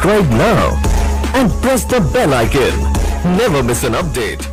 Subscribe now and press the bell icon. Never miss an update.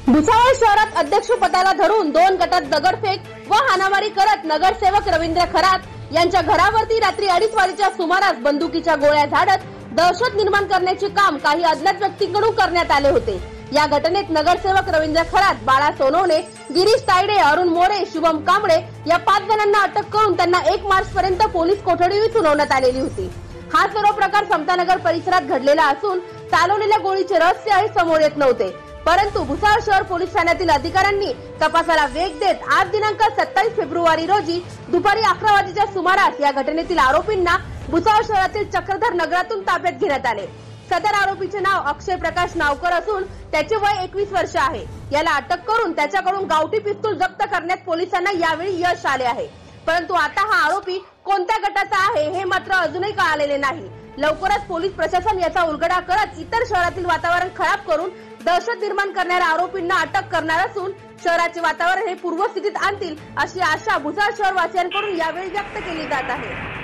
Bhusawal शहरात अध्यक्षपदाला धरून 2 गटात दगडफेक व हाणामारी करत नगरसेवक रवींद्र खरात यांच्या घरावरती रात्री 2:30 वाजेच्या सुमारास बंदुकीच्या गोळ्या झाडत दहशत निर्माण करण्याचे काम काही अज्ञात व्यक्तींकडून करण्यात आले होते। या घटनेत नगरसेवक रवींद्र खरात, बाळा सोनवणे, गिरीश तायडे, अरुण मोरे, शुभम कांबळे या 5 जणांना अटक करून त्यांना 1 मार्च पर्यंत पोलीस कोठडीत सुनावण्यात आलेली होती। हा सर्व प्रकार समतानगर परिसरात घडलेला असून चालवलेल्या गोळीचे रहस्य समोर येत नव्हते, परंतु भुसावळ शहर पोलीस ठाण्यातील अधिकाऱ्यांनी तपासाला वेग देत आज दिनांक 27 फेब्रुवारी रोजी दुपारी 11 वाजेच्या सुमारास या घटनेतील आरोपींना भुसावळ शहरातील चक्रधर नगरातून ताब्यात घेण्यात आले। सदर आरोपीचे नाव अक्षय प्रकाश नावकर असून त्याचे वय 21 वर्ष आहे। याला अटक करून त्याच्याकडून गावठी पिस्तूल जप्त करण्यात पोलिसांना यावेळी यश आले आहे, परंतु आता हा आरोपी कोणत्या गटाचा आहे हे मात्र अजूनही कळालेले नाही। लवकरच पोलीस प्रशासन याचा उलगडा करत इतर शहरातील वातावरण खराब करून दहशत निर्माण करणाऱ्या आरोपींना अटक करणार असून शहराचे वातावरण हे पूर्वस्थितीत आणतील अशी आशा भुसावळ शहर वासियांकडून यावेळी व्यक्त केली जात आहे।